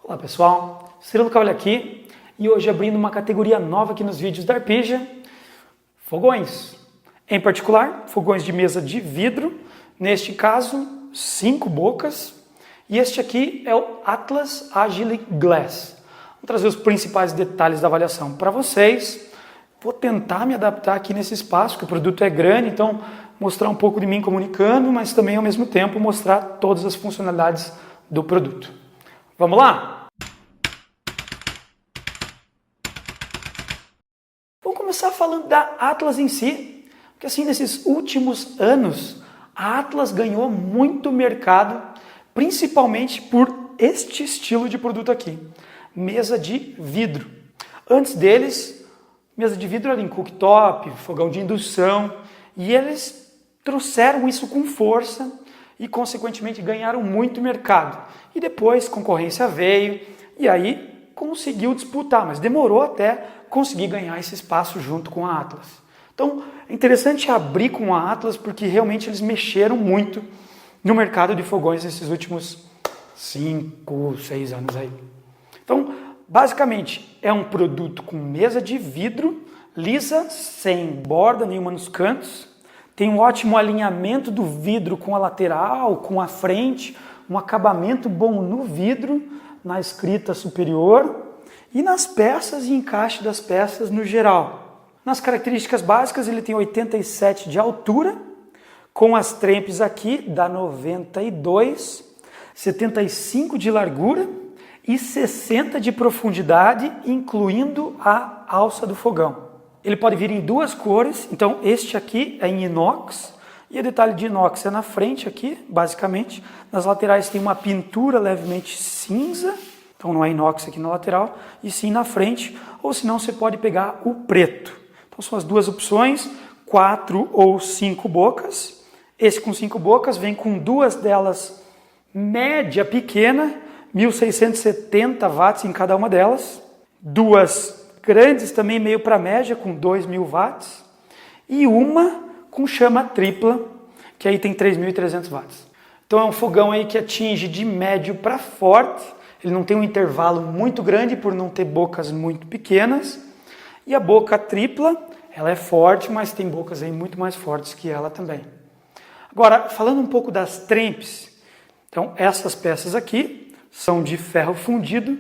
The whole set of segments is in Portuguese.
Olá pessoal, Cirilo Cavalli aqui e hoje abrindo uma categoria nova aqui nos vídeos da Arpija, fogões. Em particular, fogões de mesa de vidro, neste caso 5 bocas, e este aqui é o Atlas Agile Glass. Vou trazer os principais detalhes da avaliação para vocês. Vou tentar me adaptar aqui nesse espaço, porque o produto é grande, então mostrar um pouco de mim comunicando, mas também ao mesmo tempo mostrar todas as funcionalidades do produto. Vamos lá? Vamos começar falando da Atlas em si, porque assim, nesses últimos anos, a Atlas ganhou muito mercado, principalmente por este estilo de produto aqui, mesa de vidro. Antes deles, mesa de vidro era em cooktop, fogão de indução, e eles trouxeram isso com força e, consequentemente, ganharam muito mercado. E depois, concorrência veio, e aí conseguiu disputar, mas demorou até conseguir ganhar esse espaço junto com a Atlas. Então, é interessante abrir com a Atlas, porque realmente eles mexeram muito no mercado de fogões nesses últimos 5, 6 anos aí. Então, basicamente, é um produto com mesa de vidro, lisa, sem borda nenhuma nos cantos, tem um ótimo alinhamento do vidro com a lateral, com a frente, um acabamento bom no vidro, na escrita superior e nas peças e encaixe das peças no geral. Nas características básicas, ele tem 87 de altura, com as trempes aqui dá 92, 75 de largura e 60 de profundidade, incluindo a alça do fogão. Ele pode vir em duas cores, então este aqui é em inox, e o detalhe de inox é na frente aqui, basicamente. Nas laterais tem uma pintura levemente cinza, então não é inox aqui na lateral, e sim na frente, ou senão você pode pegar o preto. Então são as duas opções, 4 ou 5 bocas. Esse com 5 bocas vem com duas delas média pequena, 1670 watts em cada uma delas, duas grandes também meio para média com 2000 watts e uma com chama tripla, que aí tem 3.300 watts. Então é um fogão aí que atinge de médio para forte, ele não tem um intervalo muito grande por não ter bocas muito pequenas, e a boca tripla, ela é forte, mas tem bocas aí muito mais fortes que ela também. Agora, falando um pouco das trempes, então essas peças aqui são de ferro fundido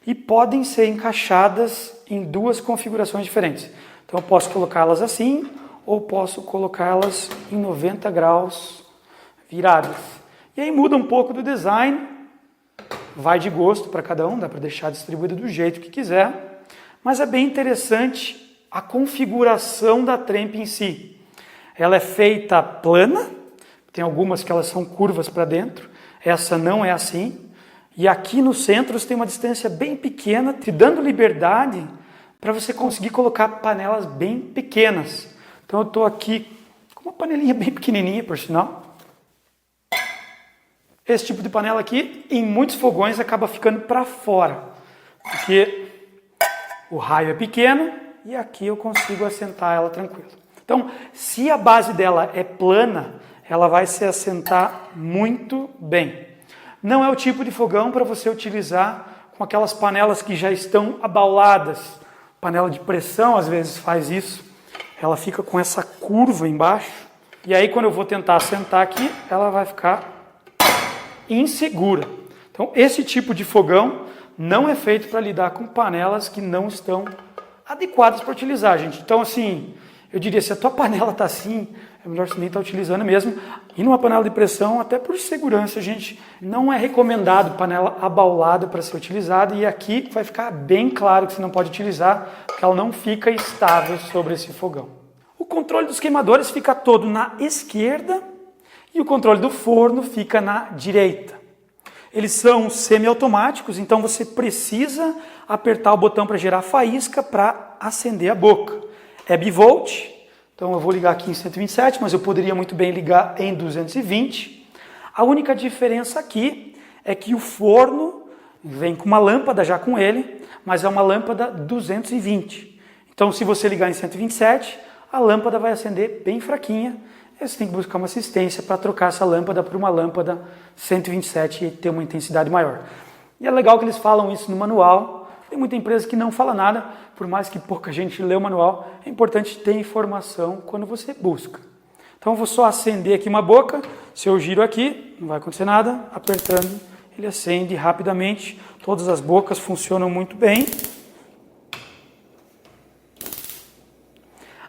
e podem ser encaixadas em duas configurações diferentes. Então eu posso colocá-las assim ou posso colocá-las em 90 graus viradas. E aí muda um pouco do design, vai de gosto para cada um, dá para deixar distribuído do jeito que quiser, mas é bem interessante a configuração da trempe em si. Ela é feita plana, tem algumas que elas são curvas para dentro, essa não é assim. E aqui no centro você tem uma distância bem pequena, te dando liberdade para você conseguir colocar panelas bem pequenas. Então eu estou aqui com uma panelinha bem pequenininha, por sinal. Esse tipo de panela aqui, em muitos fogões, acaba ficando para fora, porque o raio é pequeno e aqui eu consigo assentar ela tranquilo. Então, se a base dela é plana, ela vai se assentar muito bem. Não é o tipo de fogão para você utilizar com aquelas panelas que já estão abauladas. Panela de pressão às vezes faz isso. Ela fica com essa curva embaixo. E aí quando eu vou tentar sentar aqui, ela vai ficar insegura. Então esse tipo de fogão não é feito para lidar com panelas que não estão adequadas para utilizar, gente. Então assim, eu diria, se a tua panela está assim, é melhor você nem estar utilizando mesmo. E numa panela de pressão, até por segurança, gente, não é recomendado panela abaulada para ser utilizada. E aqui vai ficar bem claro que você não pode utilizar, porque ela não fica estável sobre esse fogão. O controle dos queimadores fica todo na esquerda e o controle do forno fica na direita. Eles são semiautomáticos, então você precisa apertar o botão para gerar faísca para acender a boca. É bivolt. Então eu vou ligar aqui em 127, mas eu poderia muito bem ligar em 220. A única diferença aqui é que o forno vem com uma lâmpada já com ele, mas é uma lâmpada 220. Então se você ligar em 127, a lâmpada vai acender bem fraquinha. E você tem que buscar uma assistência para trocar essa lâmpada por uma lâmpada 127 e ter uma intensidade maior. E é legal que eles falam isso no manual. Tem muita empresa que não fala nada, por mais que pouca gente lê o manual, é importante ter informação quando você busca. Então eu vou só acender aqui uma boca, se eu giro aqui, não vai acontecer nada, apertando, ele acende rapidamente, todas as bocas funcionam muito bem.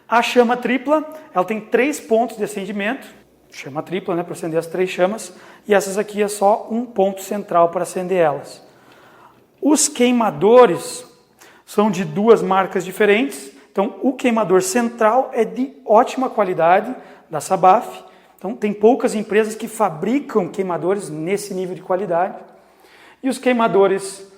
A chama tripla, ela tem 3 pontos de acendimento, chama tripla, né, para acender as 3 chamas, e essas aqui é só um ponto central para acender elas. Os queimadores são de 2 marcas diferentes, então o queimador central é de ótima qualidade, da Sabaf, então tem poucas empresas que fabricam queimadores nesse nível de qualidade, e os queimadores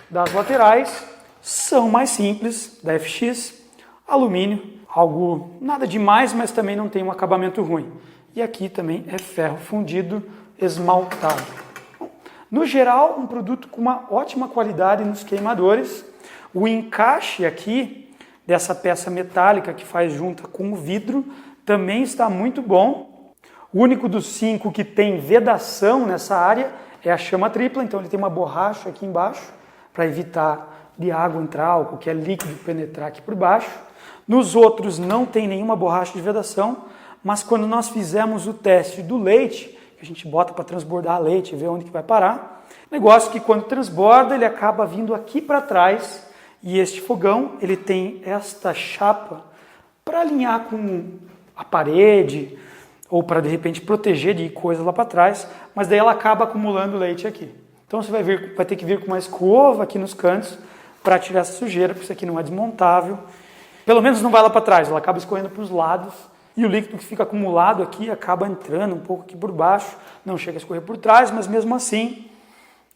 das laterais são mais simples, da FX, alumínio, algo nada demais, mas também não tem um acabamento ruim. E aqui também é ferro fundido, esmaltado. No geral, um produto com uma ótima qualidade nos queimadores. O encaixe aqui dessa peça metálica que faz junta com o vidro também está muito bom. O único dos 5 que tem vedação nessa área é a chama tripla, então ele tem uma borracha aqui embaixo para evitar de água entrar ou qualquer líquido penetrar aqui por baixo. Nos outros não tem nenhuma borracha de vedação, mas quando nós fizemos o teste do leite, que a gente bota para transbordar leite e ver onde que vai parar, negócio que quando transborda ele acaba vindo aqui para trás e este fogão ele tem esta chapa para alinhar com a parede ou para de repente proteger de coisa lá para trás, mas daí ela acaba acumulando leite aqui. Então você vai ter que vir com uma escova aqui nos cantos para tirar essa sujeira, porque isso aqui não é desmontável. Pelo menos não vai lá para trás, ela acaba escorrendo para os lados e o líquido que fica acumulado aqui acaba entrando um pouco aqui por baixo, não chega a escorrer por trás, mas mesmo assim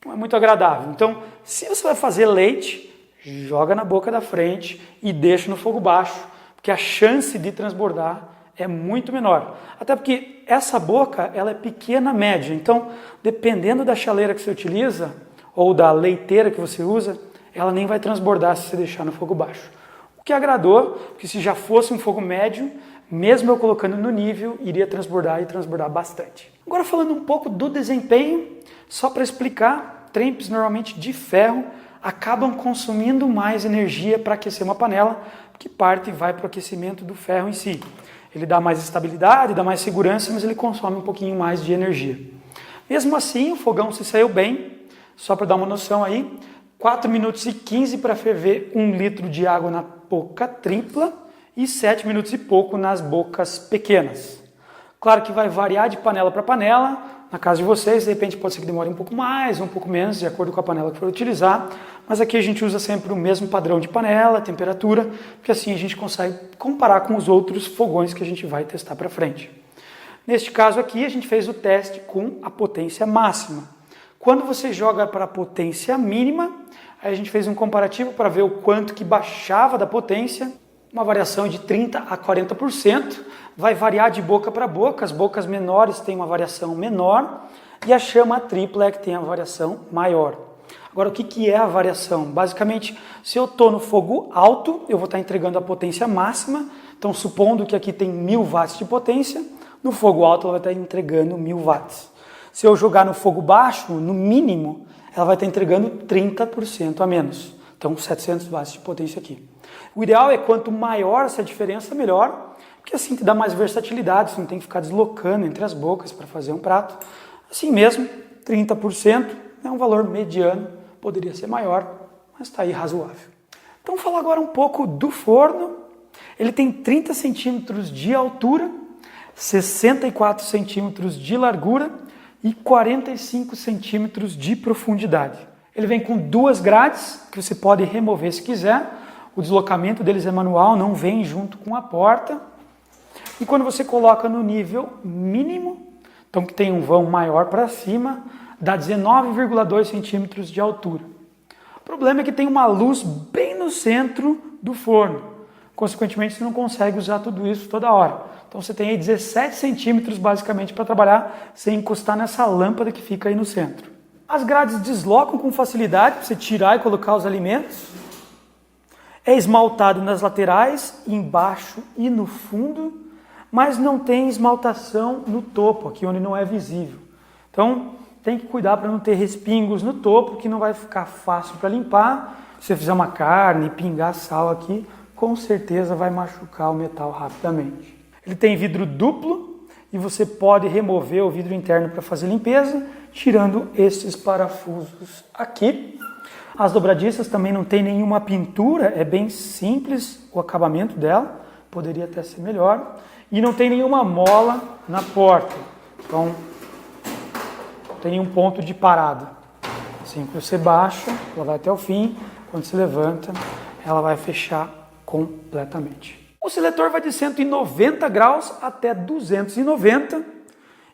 não é muito agradável. Então, se você vai fazer leite, joga na boca da frente e deixa no fogo baixo, porque a chance de transbordar é muito menor. Até porque essa boca ela é pequena, média, então dependendo da chaleira que você utiliza ou da leiteira que você usa, ela nem vai transbordar se você deixar no fogo baixo. O que agradou, porque se já fosse um fogo médio, mesmo eu colocando no nível, iria transbordar e transbordar bastante. Agora falando um pouco do desempenho, só para explicar, trempes normalmente de ferro acabam consumindo mais energia para aquecer uma panela, porque parte vai para o aquecimento do ferro em si. Ele dá mais estabilidade, dá mais segurança, mas ele consome um pouquinho mais de energia. Mesmo assim, o fogão se saiu bem, só para dar uma noção aí, 4 minutos e 15 para ferver 1 litro de água na boca tripla e 7 minutos e pouco nas bocas pequenas. Claro que vai variar de panela para panela, na casa de vocês, de repente pode ser que demore um pouco mais, um pouco menos, de acordo com a panela que for utilizar, mas aqui a gente usa sempre o mesmo padrão de panela, temperatura, porque assim a gente consegue comparar com os outros fogões que a gente vai testar para frente. Neste caso aqui, a gente fez o teste com a potência máxima. Quando você joga para a potência mínima, aí a gente fez um comparativo para ver o quanto que baixava da potência, uma variação de 30% a 40%, vai variar de boca para boca, as bocas menores têm uma variação menor e a chama tripla é que tem a variação maior. Agora, o que é a variação? Basicamente, se eu estou no fogo alto, eu vou estar entregando a potência máxima, então supondo que aqui tem 1000 watts de potência, no fogo alto ela vai estar entregando 1000 watts. Se eu jogar no fogo baixo, no mínimo, ela vai estar entregando 30% a menos. Então, 700 watts de potência aqui. O ideal é quanto maior essa diferença, melhor, porque assim te dá mais versatilidade, você não tem que ficar deslocando entre as bocas para fazer um prato. Assim mesmo, 30% é um valor mediano, poderia ser maior, mas está aí razoável. Então, vou falar agora um pouco do forno. Ele tem 30 centímetros de altura, 64 centímetros de largura e 45 centímetros de profundidade. Ele vem com 2 grades, que você pode remover se quiser. O deslocamento deles é manual, não vem junto com a porta. E quando você coloca no nível mínimo, então que tem um vão maior para cima, dá 19,2 centímetros de altura. O problema é que tem uma luz bem no centro do forno. Consequentemente, você não consegue usar tudo isso toda hora. Então você tem aí 17 centímetros basicamente para trabalhar sem encostar nessa lâmpada que fica aí no centro. As grades deslocam com facilidade para você tirar e colocar os alimentos. É esmaltado nas laterais, embaixo e no fundo, mas não tem esmaltação no topo, aqui onde não é visível. Então, tem que cuidar para não ter respingos no topo, que não vai ficar fácil para limpar. Se você fizer uma carne e pingar sal aqui, com certeza vai machucar o metal rapidamente. Ele tem vidro duplo e você pode remover o vidro interno para fazer limpeza, tirando esses parafusos aqui. As dobradiças também não tem nenhuma pintura, é bem simples o acabamento dela, poderia até ser melhor. E não tem nenhuma mola na porta, então tem nenhum ponto de parada. Assim que você baixa, ela vai até o fim, quando se levanta, ela vai fechar completamente. O seletor vai de 190 graus até 290,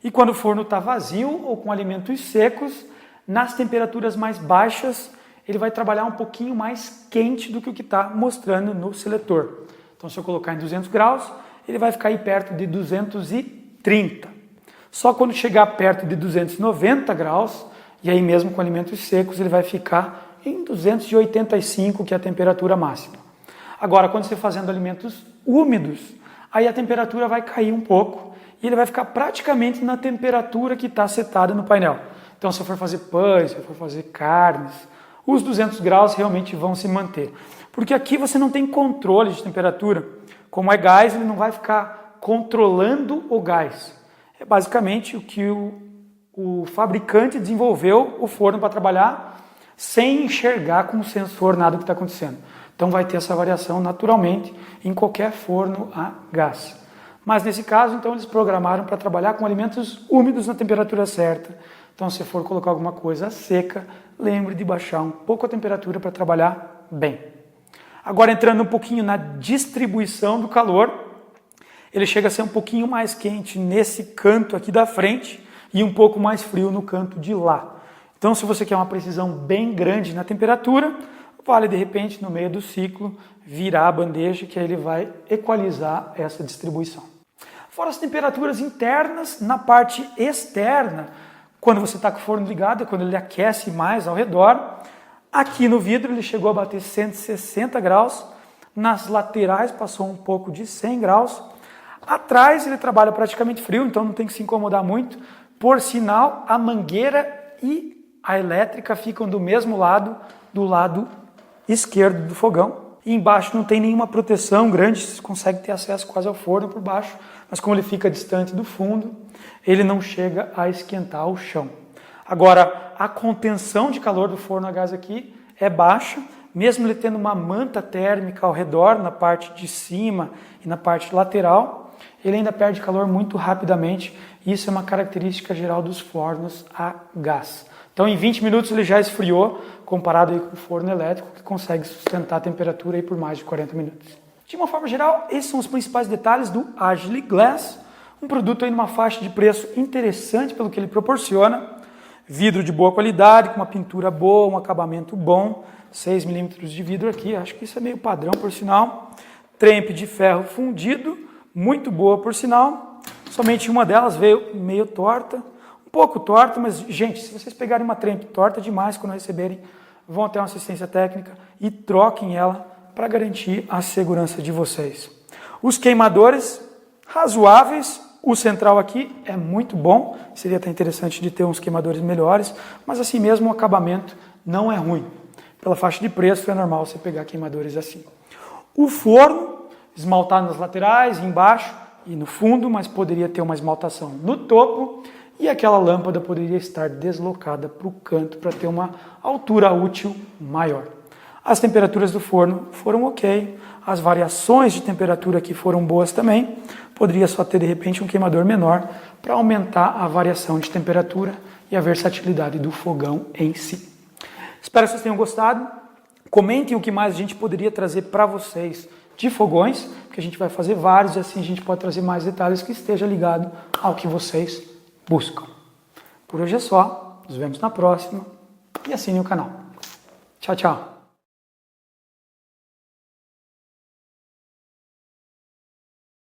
e quando o forno está vazio ou com alimentos secos, nas temperaturas mais baixas, ele vai trabalhar um pouquinho mais quente do que o que está mostrando no seletor. Então, se eu colocar em 200 graus, ele vai ficar aí perto de 230. Só quando chegar perto de 290 graus, e aí mesmo com alimentos secos, ele vai ficar em 285, que é a temperatura máxima. Agora, quando você fazendo alimentos úmidos, aí a temperatura vai cair um pouco e ele vai ficar praticamente na temperatura que está setada no painel. Então, se eu for fazer pães, se eu for fazer carnes, os 200 graus realmente vão se manter. Porque aqui você não tem controle de temperatura. Como é gás, ele não vai ficar controlando o gás. É basicamente o que o fabricante desenvolveu o forno para trabalhar sem enxergar com o sensor nada que está acontecendo. Então vai ter essa variação naturalmente em qualquer forno a gás. Mas nesse caso, então, eles programaram para trabalhar com alimentos úmidos na temperatura certa. Então, se for colocar alguma coisa seca, lembre de baixar um pouco a temperatura para trabalhar bem. Agora, entrando um pouquinho na distribuição do calor, ele chega a ser um pouquinho mais quente nesse canto aqui da frente e um pouco mais frio no canto de lá. Então, se você quer uma precisão bem grande na temperatura, vale, de repente, no meio do ciclo, virar a bandeja, que aí ele vai equalizar essa distribuição. Fora as temperaturas internas, na parte externa, quando você está com o forno ligado, é quando ele aquece mais ao redor. Aqui no vidro ele chegou a bater 160 graus, nas laterais passou um pouco de 100 graus. Atrás ele trabalha praticamente frio, então não tem que se incomodar muito. Por sinal, a mangueira e a elétrica ficam do mesmo lado, do lado esquerdo do fogão. E embaixo não tem nenhuma proteção grande, você consegue ter acesso quase ao forno por baixo, mas como ele fica distante do fundo, ele não chega a esquentar o chão. Agora, a contenção de calor do forno a gás aqui é baixa, mesmo ele tendo uma manta térmica ao redor, na parte de cima e na parte lateral, ele ainda perde calor muito rapidamente, e isso é uma característica geral dos fornos a gás. Então, em 20 minutos ele já esfriou, comparado aí com o forno elétrico, que consegue sustentar a temperatura aí por mais de 40 minutos. De uma forma geral, esses são os principais detalhes do Agile Glass, um produto aí numa faixa de preço interessante pelo que ele proporciona, vidro de boa qualidade, com uma pintura boa, um acabamento bom, 6 milímetros de vidro aqui, acho que isso é meio padrão por sinal, trempe de ferro fundido, muito boa por sinal, somente uma delas veio meio torta, um pouco torta, mas gente, se vocês pegarem uma trempe torta demais quando receberem, vão até uma assistência técnica e troquem ela para garantir a segurança de vocês. Os queimadores razoáveis, o central aqui é muito bom, seria até interessante de ter uns queimadores melhores, mas assim mesmo o acabamento não é ruim. Pela faixa de preço é normal você pegar queimadores assim. O forno, esmaltado nas laterais, embaixo e no fundo, mas poderia ter uma esmaltação no topo, e aquela lâmpada poderia estar deslocada para o canto para ter uma altura útil maior. As temperaturas do forno foram ok, as variações de temperatura aqui foram boas também, poderia só ter de repente um queimador menor para aumentar a variação de temperatura e a versatilidade do fogão em si. Espero que vocês tenham gostado, comentem o que mais a gente poderia trazer para vocês de fogões, porque a gente vai fazer vários e assim a gente pode trazer mais detalhes que esteja ligado ao que vocês buscam. Por hoje é só, nos vemos na próxima e assinem o canal. Tchau, tchau!